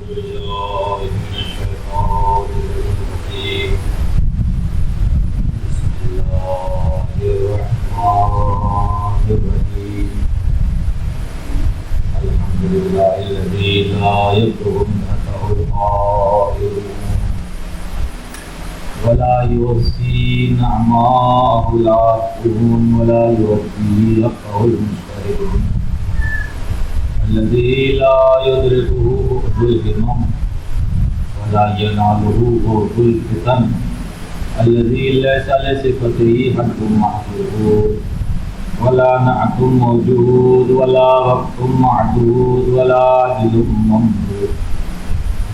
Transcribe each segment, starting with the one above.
بالله من الشيطان الرجيم. بسم الله الرحمن الرحيم. الحمد لله الذي لا يضر امته القائلون ولا يوصي نعماءه العافون ولا يوفي حقه المشتركون الذي لا يدركه بعد الهمم ولا يناله بعد الفتن الذي ليس لصفته حد محدود ولا نعت موجود ولا وقت معدود ولا عجل ممدود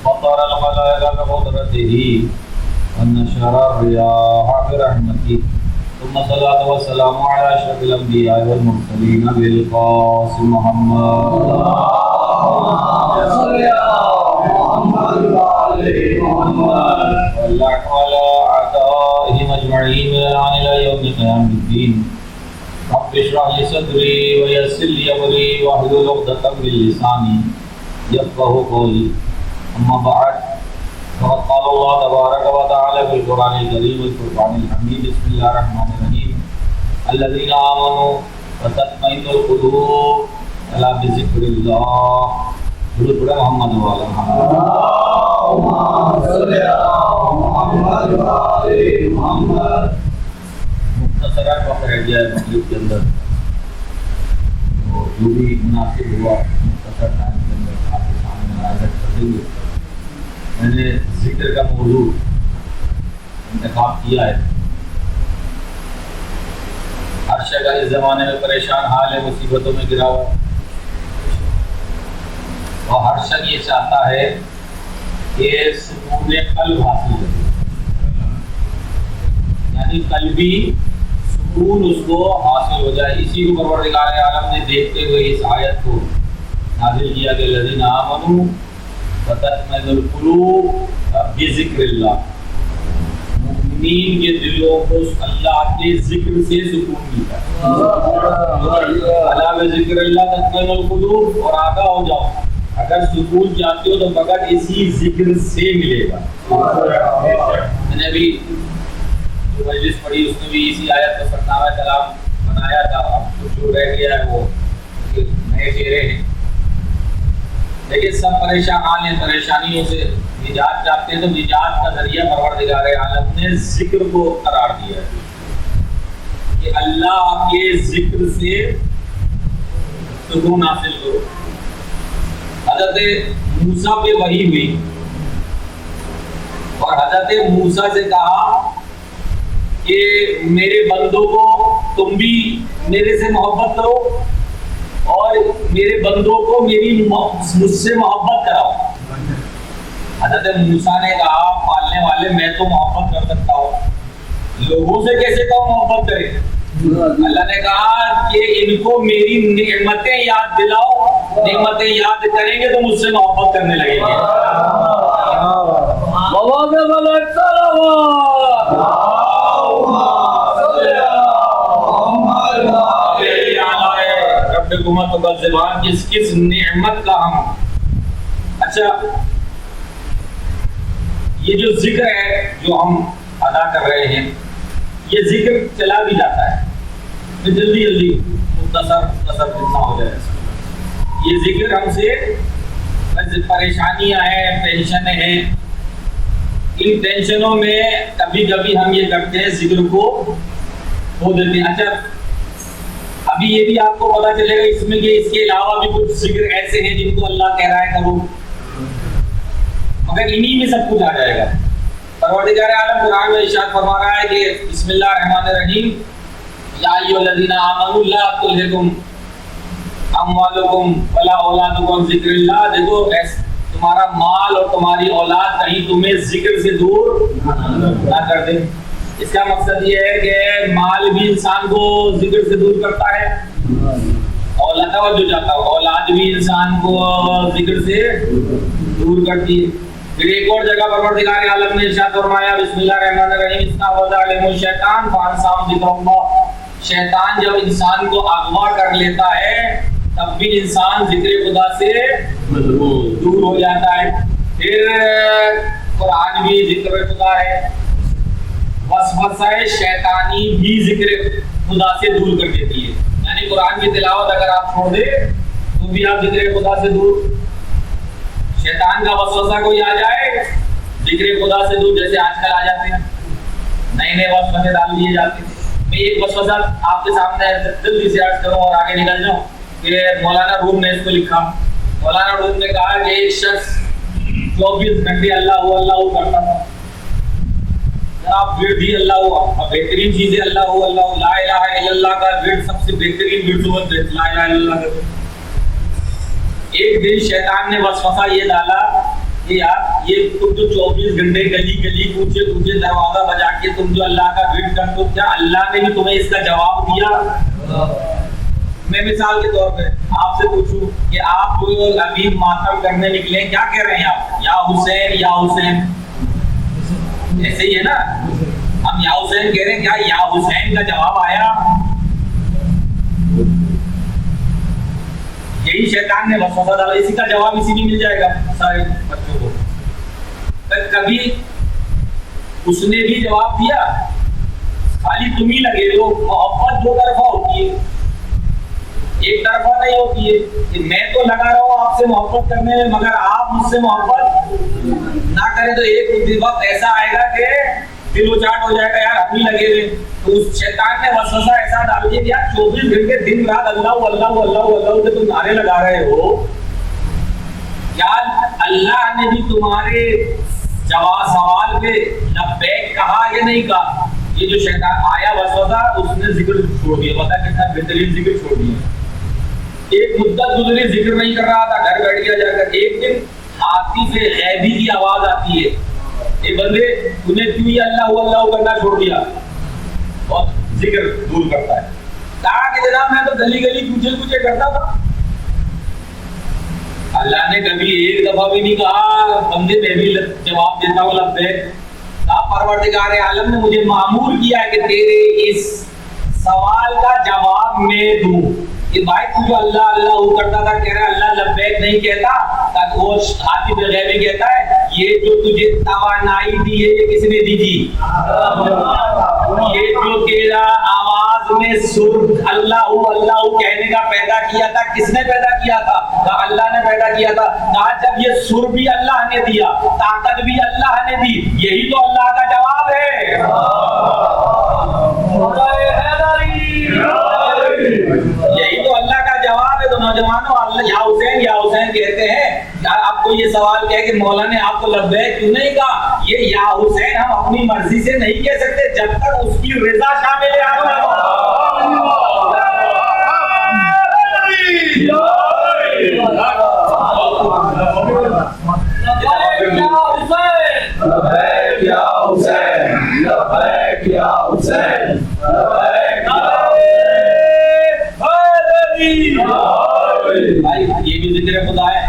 فطر الخلائق بقدرته ونشر الرياح برحمته ثم الصلاة والسلام على أشرف الأنبياء والمرسلين بالقاسم محمد وعلى أعدائهم أجمعين إلى يوم قيام الدين. رب اشرح لي صدري ويسر لي أمري واحلل عقدة من لساني يفقهوا قولي. أما بعد فقد قال الله تبارك وتعالى في القرآن الكريم والفرقان الحميد. بسم الله الرحمن الرحيم. الذين آمنوا وتطمئن القلوب ألا بذكر الله. درود پڑھیں محمد والا اللهم صل على محمد وعلى محمد. مختصراً وقت رہ گیا ہے مغرب کے اندر، جو بھی مناسب ہوا مختصر ٹائم کے اندر آپ کے سامنے عرض کر دیں گے. میں نے ذکر کا موضوع انتخاب کیا ہے. ہر شخص اس زمانے میں پریشان حال ہے، مصیبتوں میں گرا ہوا، اور ہر شخص یہ چاہتا ہے کہ سکون قلب حاصل کرے، یعنی قلبی سکون اس کو حاصل ہو جائے. اسی کو پروردگار عالم نے دیکھتے ہوئے اس آیت کو نازل کیا کہ الذین آمنوا وتطمئن القلوب بذکر اللہ. مومنین کے دلوں کو اللہ کے ذکر سے سکون ملتا ہے. الا بذکر اللہ تطمئن القلوب. اور آگاہ ہو جاؤ، اگر سکون چاہتے ہو تو فقط اسی ذکر سے ملے گا. میں نے ابھی جو مجلس پڑھی اس میں بھی اسی آیت کو سرنامہ کلام بنایا تھا. اب کچھ جو رہ گیا ہے وہ نئے چہرے ہیں، لیکن سب پریشان حال ہیں، پریشانیوں سے نجات چاہتے ہیں. تو نجات کا ذریعہ پروردگار عالم نے ذکر کو قرار دیا ہے کہ اللہ کے ذکر سے سکون حاصل کرو. حضرت موسیٰ پہ وحی ہوئی اور حضرت موسیٰ سے کہا کہ میرے بندوں کو تم بھی میرے سے محبت کرو اور میرے بندوں کو مجھ سے محبت کراؤ. حضرت موسیٰ نے کہا پالنے والے میں تو محبت کر سکتا ہوں، لوگوں سے کیسے کہوں محبت کرے. اللہ نے کہا کہ ان کو میری نعمتیں یاد دلاؤ، نعمتیں یاد کریں گے تو مجھ سے محبت کرنے لگیں گے. کس کس نعمت کا ہم. اچھا، یہ جو ذکر ہے جو ہم ادا کر رہے ہیں، یہ ذکر چلا بھی جاتا ہے. جلدی جلدی مختصر جتنا ہو جائے. یہ ذکر ہم سے پریشانیاں ہیں، ٹینشنیں ہیں. ان ٹینشنوں میں کبھی کبھی ہم یہ کرتے ہیں ذکر کو کھو دیتے ہیں. اچھا، ابھی یہ بھی آپ کو پتا چلے گا اس میں کہ اس کے علاوہ بھی کچھ ذکر ایسے ہیں جن کو اللہ کہہ رہا ہے کرو، مگر انہی میں سب کچھ آ جائے گا. پروردگار عالم قرآن میں ارشاد فرما رہا ہے کہ بسم اللہ الرحمن الرحیم یا ایھا الذین آمنوا لا تلھکم اموالکم ولا اولادکم عن ذکر اللہ. دیکھو تمہارا مال اور تمہاری اولاد کہیں تمہیں ذکر سے دور نہ کر دے. اس کا مقصد یہ ہے کہ مال بھی انسان کو ذکر سے دور کرتا ہے، اولاد جو چاہتا ہو اولاد بھی انسان کو ذکر سے دور کرتی ہے. پھر ایک اور جگہ پروردگار عالم نے ارشاد فرمایا بسم اللہ الرحمن الرحیم استحوذ علیہم الشیطان فانساہم ذکر اللہ. شیطان جب انسان کو اغوا کر لیتا ہے تب بھی انسان ذکر خدا سے دور ہو جاتا ہے. پھر قرآن بھی ذکر خدا ہے، وسوسہ شیطانی بھی ذکر خدا سے دور کر دیتی ہے. یعنی قرآن کی تلاوت اگر آپ چھوڑ دیں تو بھی آپ ذکر خدا سے دور. شیطان کا وسوسہ کوئی آ جائے ذکر خدا سے دور، جیسے آج کل آ جاتے ہیں نئے نئے وسوسے ڈال دیے جاتے ہیں. میں ایک وسوسہ آپ کے سامنے جلدی سے عرض کروں اور آگے نکل جاؤں کہ مولانا روم نے اس کو لکھا. مولانا روم نے کہا کہ ایک شخص 24 گھنٹے اللہ کرتا تھا. آپ ورد ہی اللہ، بہترین چیز ہے اللہ لا الہ الا اللہ کا ورد سب سے بہترین ورد ہوتا ہے لا الہ الا اللہ کا. ایک دن شیطان نے وسوسہ یہ ڈالا کہ یار یہ تم جو 24 گھنٹے گلی گلی کوچے کوچے دروازہ بجا کے تم جو اللہ کا ورد کرتے ہو، کیا اللہ نے بھی تمہیں اس کا جواب دیا؟ میں مثال کے طور پہ آپ سے پوچھوں کہ آپ جو ابھی ماتم کرنے نکلے کیا کہہ رہے ہیں آپ؟ یا حسین یا حسین، ایسے ہی ہے نا. ہم یا حسین کہہ رہے ہیں، کیا یا حسین کا جواب آیا؟ یہی شیطان نے وسوسہ ڈالا، اسی کا جواب اسی میں مل جائے گا سارے بچوں کو. کبھی اس نے بھی جواب دیا، خالی تم ہی لگے ہو. محبت دو طرفہ ہوتی ہے، ایک طرفہ نہیں ہوتی ہے کہ میں تو لگا رہا ہوں آپ سے محبت کرنے میں مگر آپ مجھ سے محبت نہ کریں تو ایک وقت ایسا آئے گا کہ دل اچاٹ ہو جائے گا، یار ہم ہی لگے ہوئے. تو اس شیطان نے وسوسہ ایسا ڈال دیا کہ یار 24 گھنٹے دن رات اللہ سے تم نعرے لگا رہے ہو، یار اللہ نے بھی تمہارے جواب سوال پہ لبیک کہا یا نہیں کہا؟ یہ جو شیطان آیا وسوسہ اس نے ذکر چھوڑ دیا. پتہ کتنا بہترین ذکر چھوڑ دیا. ایک مدت گزری ذکر نہیں کر رہا تھا، گھر بیٹھ گیا جا کر. ایک دن ہاتھی سے غیبی کی آواز آتی ہے، یہ بندے انہیں کیوں یہ اللہ کرنا چھوڑ دیا اور ذکر دور کرتا ہے. کہا کہ جناب میں تو گلی گلی کوچے کوچے کرتا تھا. اللہ نے کبھی ایک دفعہ بھی نہیں کہا بندے میں بھی جواب دیتا ہوں لبیک. پروردگار عالم نے مجھے مامور کیا ہے کہ تیرے اس سوال کا جواب میں دوں. کہ بھائی تو جو اللہ کرتا تھا کہہ رہا ہے اللہ لبیک نہیں کہتا، تاکہ وہ ہاتھی پہ غیبی کہتا ہے یہ جو تجھے توانائی دی ہے یہ کس نے دی تھی؟ یہ جو تیرا آواز میں سر اللہ کہنے کا پیدا کیا تھا کس نے پیدا کیا تھا؟ کہا اللہ نے پیدا کیا تھا. کہا جب یہ سر بھی اللہ نے دیا، طاقت بھی اللہ نے دی، یہی تو اللہ کا جواب ہے. یہی تو اللہ کا جواب ہے. تو نوجوانوں اللہ یا حسین کہتے ہیں. آپ کو یہ سوال کہے کہ مولا نے آپ کو لبیک کیوں نہیں کہا؟ یہ یا حسین ہم اپنی مرضی سے نہیں کہہ سکتے جب تک اس کی رضا شامل ہے. یہ بھی ذکر خدا ہے.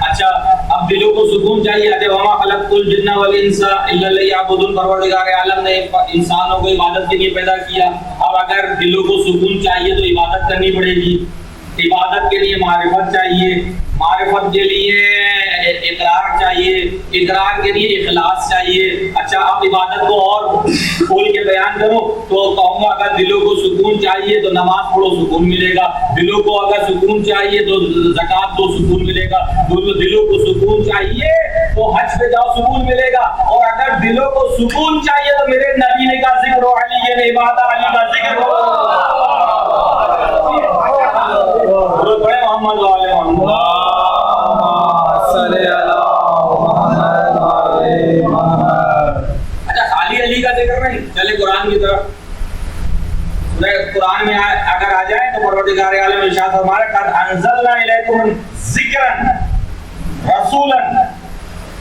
اچھا اب دلوں کو سکون چاہیے. جب وما خلقت الجن والانس الا لیعبدون، پروردگار عالم نے انسانوں کو عبادت کے لیے پیدا کیا. اور اگر دلوں کو سکون چاہیے تو عبادت کرنی پڑے گی. عبادت کے لیے معرفت چاہیے، معرفت کے لیے اقرار چاہیے، اقرار کے لیے اخلاص چاہیے. اچھا اب عبادت کو اور کھول کے بیان کرو تو کہوں گا اگر دلوں کو سکون چاہیے تو نماز پڑھو سکون ملے گا. دلوں کو اگر سکون چاہیے تو زکوٰۃ دو سکون ملے گا. دلوں کو سکون چاہیے تو حج پہ جاؤ سکون ملے گا. اور اگر دلوں کو سکون چاہیے تو میرے نبی نے کہا ذکر علی نے عبادت علی کا ذکر محمد والے اچھا خالی علی کا ذکر نہیں. چلے قرآن کی طرف. قرآن میں اگر آ جائیں تو پروردگار عالم ارشاد فرما رہا ہے قد انزلنا الیکم ذکرا رسولا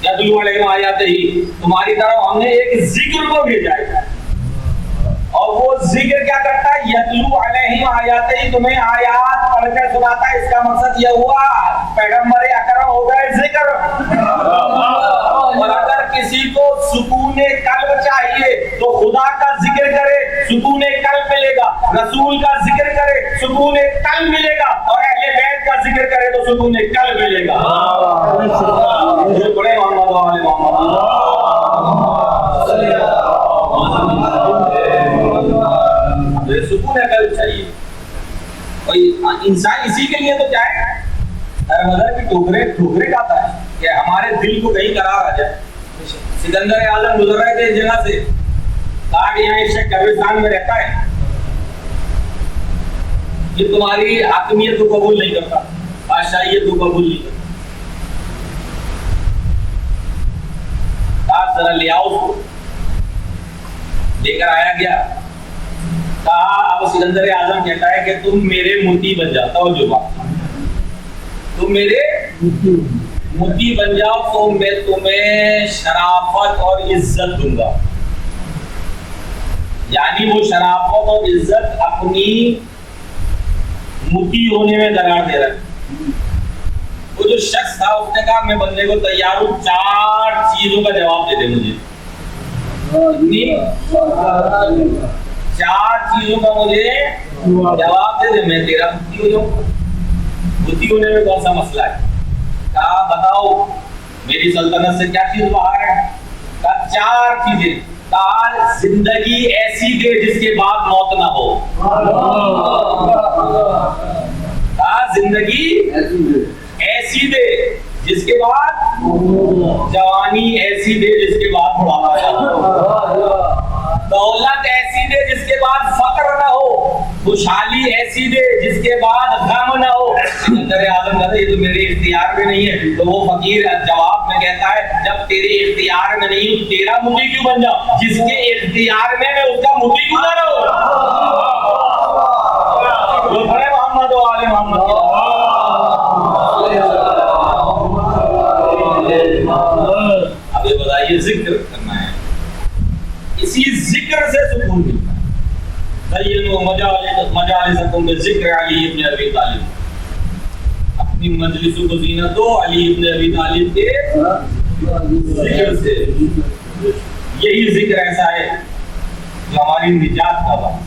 یتلو علیکم آیاتہ، تمہاری طرف ہم نے ایک ذکر کو بھیجا ہے. اور وہ ذکر کیا کرتا ہے؟ یتلو علیہم آیاتہ، تمہیں آیات پڑھ کر سناتا ہے. اس کا مقصد یہ ہوا پیغمبر اکرم ہو گئے ذکر. اور اگر کسی کو سکون قلب چاہیے تو خدا کا ذکر کرے سکون قلب ملے گا، رسول کا ذکر کرے سکون قلب ملے گا، اور اہل بیت کا ذکر کرے تو سکون قلب ملے گا. بڑے محمد سکون ہے قلب چاہیے. انسان اسی کے لیے تو کیا ہے مدر کی ٹھوکرے کھاتا ہے کہ ہمارے دل کو کہیں قرار آ جائے. سکندر اعظم گزر رہے تھے اس جگہ سے, کہا کہ یہاں ایک شخص قبرستان میں رہتا ہے, یہ تمہاری حاکمیت کو قبول نہیں کرتا, بادشاہیت کو قبول نہیں کرتا. ذرا لے آؤ اس کو. لے کر آیا گیا. کہا اب سکندر اعظم کہتا ہے کہ تم میرے متی بن جاتا ہو, جو بات تم میرے متی بن جاؤ تو میں تمہیں شرافت اور عزت دوں گا. یعنی وہ شرافت اور عزت اپنی متی ہونے میں قرار دے رہا ہے. وہ جو شخص تھا اس نے کہا میں بننے کو تیار ہوں, 4 چیزوں کا جواب دے دے مجھے. 4 چیزوں کا مجھے جواب دے دے, میں تیرا مفتی ہو جاؤں. مفتی ہونے میں کون سا مسئلہ ہے؟ کہا بتاؤ میری سلطنت سے کیا چیز باہر ہے؟ کہا 4 چیزیں. کہا زندگی ایسی دے جس کے بعد موت نہ ہو. کہا زندگی ایسی دے جس کے بعد جوانی ایسی دے جس کے بعد بڑھاپا نہ ہو. دولت ایسی دے جس کے بعد فقر نہ ہو. خوشحالی ایسی دے جس کے بعد غم نہ ہو. سکندر اعظم کہتا ہے یہ تو میرے اختیار میں نہیں ہے. تو وہ فقیر جواب میں کہتا ہے جب تیرے اختیار میں نہیں ہوں تیرا مفتی کیوں بن جاؤں؟ جس کے اختیار میں اس کا مفتی کیوں نہ رہو. بڑے محمد و آل محمد. اب یہ بتائیے ذکر کرنا ہے, اسی ذکر سے سکون ملتا ہے. زینوا مجالسکم بذکر علی ابن ابی طالب. اپنی مجلسوں کو زینت دو علی ابن ابی طالب کے ذکر سے. یہی ذکر ایسا ہے جو ہماری نجات کا باعث.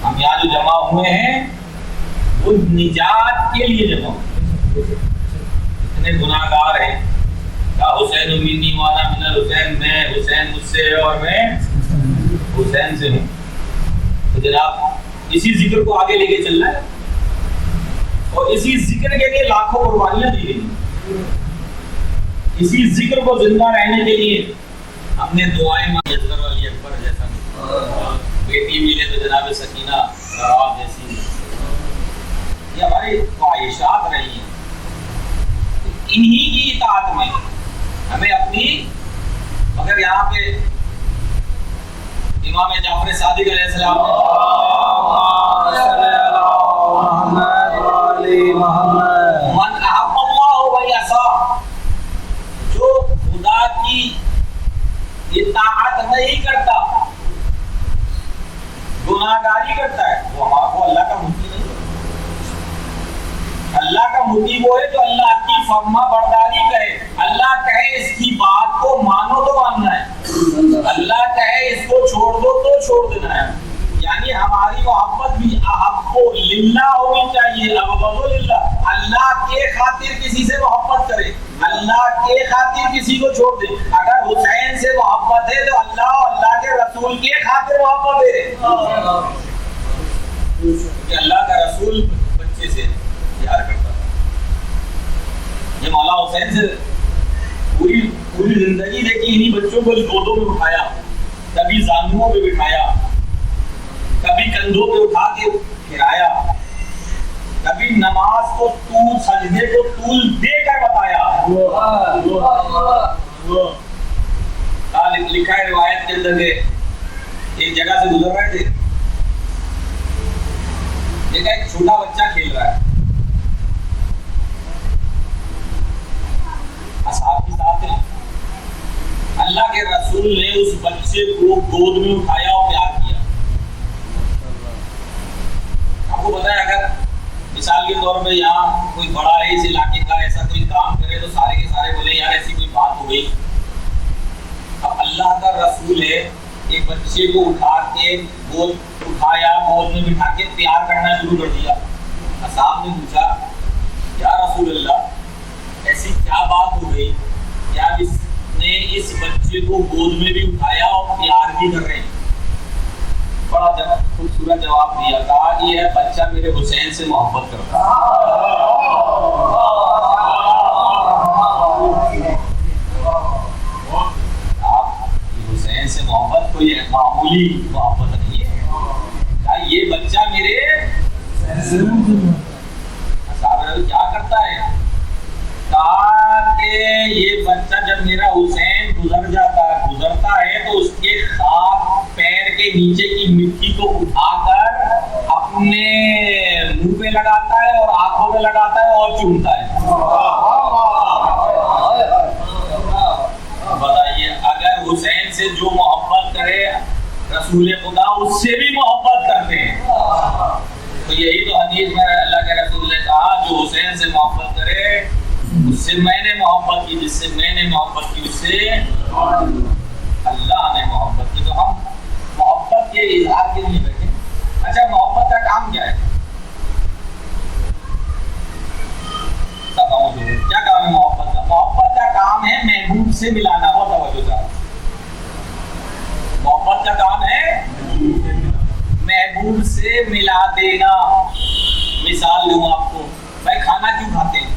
ہم یہاں جو جمع ہوئے ہیں وہ نجات کے لیے جمع ہوئے. اتنے گناہ گار ہیں. کہا حسین منی وانا من الحسین, میں حسین مجھ سے ہے اور میں حسین سے ہوں. تو جناب اسی ذکر کو آگے لے کے چلنا ہے اور اسی ذکر کے لیے لاکھوں قربانیاں دی گئی. اسی ذکر کو زندہ رہنے کے لیے ہم نے دعائیں مانگی. اصغر علی اکبر جیسا بیٹی ملے تو جناب سکینہ رواف جیسی. یہ ہماری خواہشات رہی ہیں. انہی کی اطاعت میں ہمیں اپنی, مگر یہاں پہ امام جعفر صادق علیہ السلام من احب اللہ و یعصا, جو خدا کی اطاعت نہیں کرتا گناہگاری کرتا ہے وہ اللہ کا مفتی نہیں. اللہ کا مفتی وہ ہے جو اللہ کی فرما برداری کرے. اللہ کہے اس کی بات کو مانو تو ماننا ہے, اللہ کہے اس کو چھوڑ دو تو چھوڑ دینا ہے. یعنی ہماری محبت بھی احب للہ ہونی چاہیے. ابغض للہ, اللہ کے خاطر کسی سے محبت کرے, اللہ کے خاطر کسی کو چھوڑ دے. اگر حسین سے محبت ہے تو اللہ اور اللہ کے رسول کے خاطر محبت ہے. کہ اللہ کا رسول بچے سے پیار کرتا ہے. یہ مولا حسین سے پوری زندگی دیکھی. انہی بچوں کو گودوں میں اٹھایا, کبھی زانوؤں پہ بٹھایا, کبھی کندھوں پہ اٹھا کے پھرایا, کبھی نماز کو طول, سجدے کو طول دے کر بتایا. لکھا ہے روایت کے اندر ایک جگہ سے گزر رہے تھے, دیکھا ایک چھوٹا بچہ کھیل رہا ہے. اصحاب کے ساتھ ہیں. اللہ کے رسول نے اس بچے کو گود میں اٹھایا اور پیار کیا. آپ کو پتا ہے اگر مثال کے طور پہ یہاں کوئی بڑا ہے اس علاقے کا, ایسا کوئی کام کرے تو سارے کے سارے بولے یار ایسی کوئی بات ہو گئی. اب اللہ کا رسول ہے, ایک بچے کو اٹھا کے گود اٹھایا, گود میں بٹھا کے پیار کرنا شروع کر دیا. اصحاب نے پوچھا یا رسول اللہ ایسی کیا بات ہو گئی کیا اس نے اس بچے کو گود میں بھی اٹھایا اور پیار بھی کر رہے ہیں؟ بڑا خوبصورت جواب دیا، کہا کہ یہ بچہ میرے حسین سے محبت کرتا ہے۔ آپ حسین سے محبت کوئی معمولی محبت نہیں ہے، کہا یہ بچہ میرے کیا کرتا ہے؟ کہا کہ یہ بچہ جب میرا حسین گزرتا ہے تو اس کے خاک پیر کے نیچے کی مٹی کو اٹھا کر اپنے منہ پہ لگاتا ہے اور آنکھوں پہ لگاتا ہے اور چومتا ہے۔ بتائیے، اگر حسین سے جو محبت کرے رسول خدا اس سے بھی محبت کرتے ہیں، تو یہی تو حدیث میں اللہ کے رسول نے کہا جو حسین سے محبت کرے اس سے میں نے محبت کی، جس سے میں نے محبت کی اس سے اللہ نے محبت کی۔ تو ہم محبت کے اظہار کے لیے بیٹھے۔ اچھا، محبت کا کام کیا ہے؟ کیا کام ہے محبت کا؟ محبت کا کام ہے محبوب سے ملانا۔ بہت توجہ چاہیے، محبت کا کام ہے محبوب سے ملا دینا۔ مثال دوں آپ کو، بھائی کھانا کیوں کھاتے ہیں؟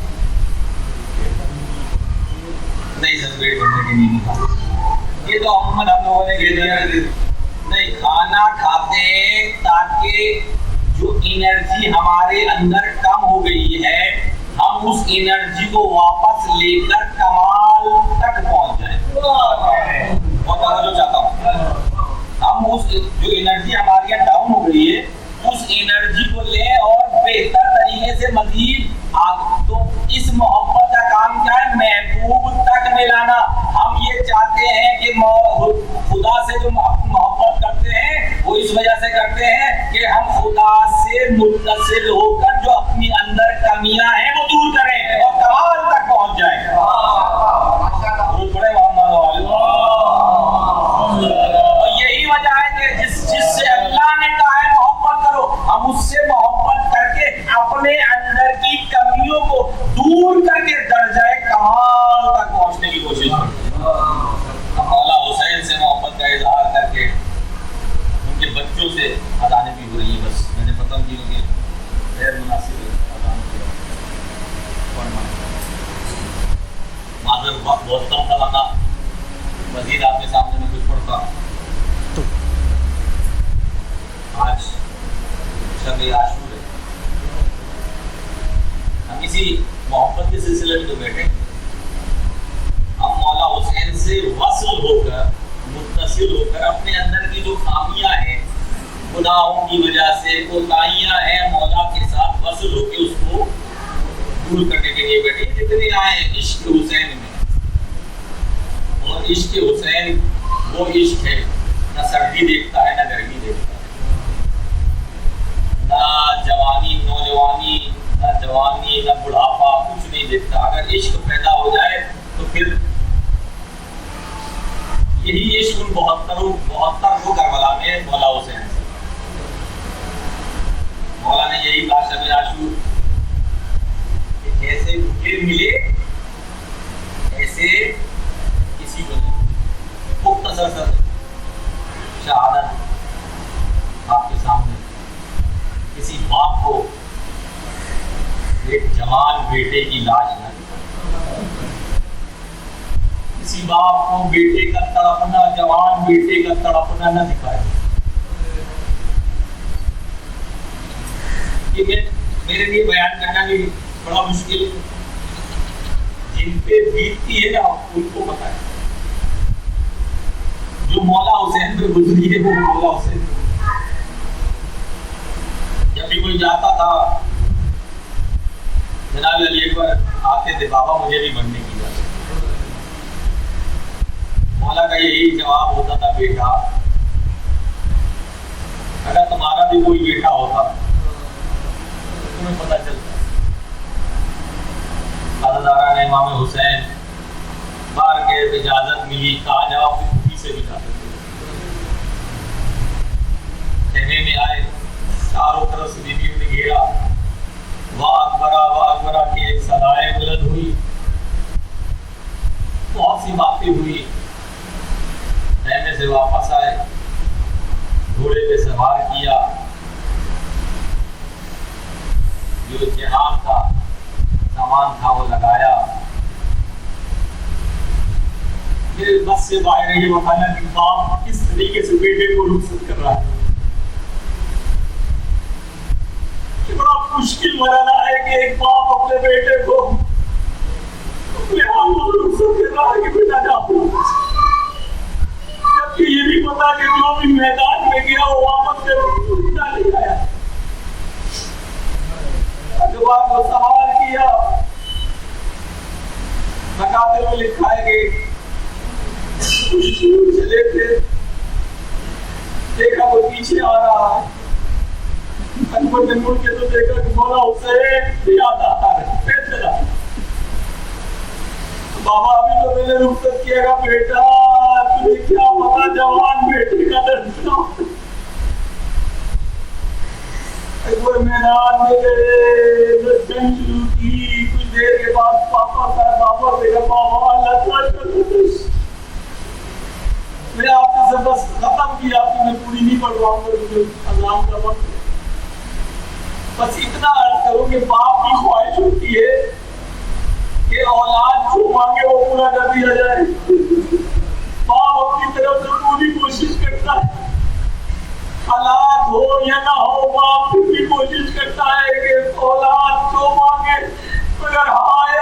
نہیں سر، پیٹ بھرنے کے لیے نہیں کھاتے، یہ تو عموماً ہم لوگوں نے کہہ دیا۔ نہیں، کھانا کھاتے ہیں تاکہ جو انرجی ہمارے اندر کم ہو گئی ہے ہم اس انرجی کو واپس لے کر کمال تک پہنچ جائیں۔ بہت توجہ چاہتا ہوں، ہم اس جو انرجی ہماری یہاں ڈاؤن ہو گئی ہے اس انرجی کو لیں اور بہتر طریقے سے مزید تو اس محبت کا کام کیا ہے؟ محبوب تک ملانا۔ ہم یہ چاہتے ہیں کہ خدا سے جو محبت کرتے ہیں وہ اس وجہ سے کرتے ہیں کہ ہم خدا سے متصل ہو کر جو اپنی اندر کمیاں ہیں وہ دور کریں اور کمال تک پہنچ جائیں۔ بڑے اور یہی وجہ ہے کہ جس سے اللہ نے کہا ہے محبت کرو، ہم اس سے محبت کر کے اپنے اندر کی کمیوں کو دور کر کے درجہ کمال تک پہنچنے کی کوشش کرتے ہیں۔ مولا حسین سے محبت کا اظہار کر کے ان کے بچوں سے اذانیں بھی ہو رہی ہیں، بس میں نے ختم کی کیونکہ غیر مناسب اذان معذرت بہت کم تھا، ورنہ مزید آپ کے سامنے میں کچھ پڑھتا۔ آج شب عاشور ہے، ہم اسی محبت کے سلسلے میں تو بیٹھے، ہم مولا حسین سے وصل ہو کر متصل ہو کر اپنے اندر کی جو خامیاں ہیں، گناہوں کی وجہ سے کوتاہیاں ہیں، مولا کے ساتھ وصل ہو کے اس کو دور کرنے کے لیے بیٹھے۔ جتنے آئے عشق حسین میں، اور عشق حسین وہ عشق ہے نہ سردی دیکھتا ہے نہ گرمی دیکھتا ہے، نہ جوانی نوجوانی نہ جوانی نہ بڑھاپا، کچھ نہیں دیکھتا۔ اگر عشق پیدا ہو جائے تو پھر یہی عشق 72 کو کربلا میں مولا حسین سے، مولا نے یہی کہا شب عاشور کہ جیسے مجھے ملے ایسے کسی کو نہیں۔ مختصر سر شہادت آپ کے سامنے، کسی باپ کو ایک جوان بیٹے کی لاش نہ دکھائے، کسی باپ کو بیٹے کا تڑپنا، جوان بیٹے کا تڑپنا نہ دکھائے۔ یہ میرے لیے بیان کرنا بھی بڑا مشکل ہے، جن پہ بیتتی ہے نا ان کو پتہ ہے۔ جو مولا حسین پہ گزری ہے وہ مولا حسین، جب بھی کوئی جاتا تھا جناب علی اکبر آتے تھے، بابا مجھے بھی بننے کی بات۔ مولا کا یہی جواب ہوتا تھا، بیٹا اگر تمہارا بھی کوئی بیٹا ہوتا تو تمہیں پتہ چلتا۔ خانداران امام حسین بار کے اجازت ملی، کہا جاؤ اپنی سے بھی جا سکتے، کہنے میں آئے، چاروں طرف سے بیویوں نے گھیرا، واہ اکبرہ کی ایک صدائے بلند ہوئی، بہت بھاگتی ہوئی خیمے سے واپس آئے، گھوڑے پہ سوار کیا، جو جہاز کا سامان تھا وہ لگایا، پھر بس سے باہر یہ بتانا کہ باپ کس طریقے سے بیٹے کو رخصت کر رہا ہے۔ یہ بڑا مشکل مرحلہ ہے کہ ایک باپ اپنے بیٹے کو اپنے ہاتھوں رخصت کر رہا ہے کہ بیٹا جاؤ، جبکہ یہ بھی پتا کہ جو بھی میدان میں گیا وہ واپس سے نہیں آیا۔ جب آپ کو سوال کیا، مقابر میں لکھائے گئے، چلے تھے، دیکھا وہ پیچھے آ رہا ہے، اکبر نے مڑ کے تو دیکھا کہ مولا حسین بھی آتا ہے، پھر چلا۔ بابا ابھی تو میں نے رخصت کیا گا، بیٹا تمہیں کیا پتا جوان بیٹے کا درد نہ۔ اکبر میدان میں گئے، جنگ شروع کی، کچھ دیر کے بعد پاپا کا بابا دیکھا، بابا اللہ تعالیٰ میں آپ سے بس ختم کی، آپ کی میں پوری نہیں پڑھ رہا ہوں، مجھے اذان کا وقت ہے، بس اتنا عرض کروں کہ باپ کی خواہش ہوتی ہے کہ اولاد جو مانگے وہ پورا کر دیا جائے۔ باپ اپنی طرف سے پوری کوشش کرتا ہے، حالات ہو یا نہ ہو، باپ پوری کوشش کرتا ہے کہ اولاد جو مانگے، مگر ہائے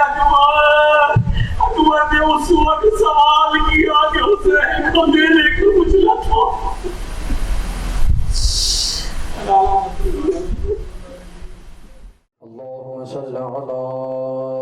اکبر نے اس وقت سوال کیا کہ حسین کو دینے کو مجھلا تھا۔ اللهم صل على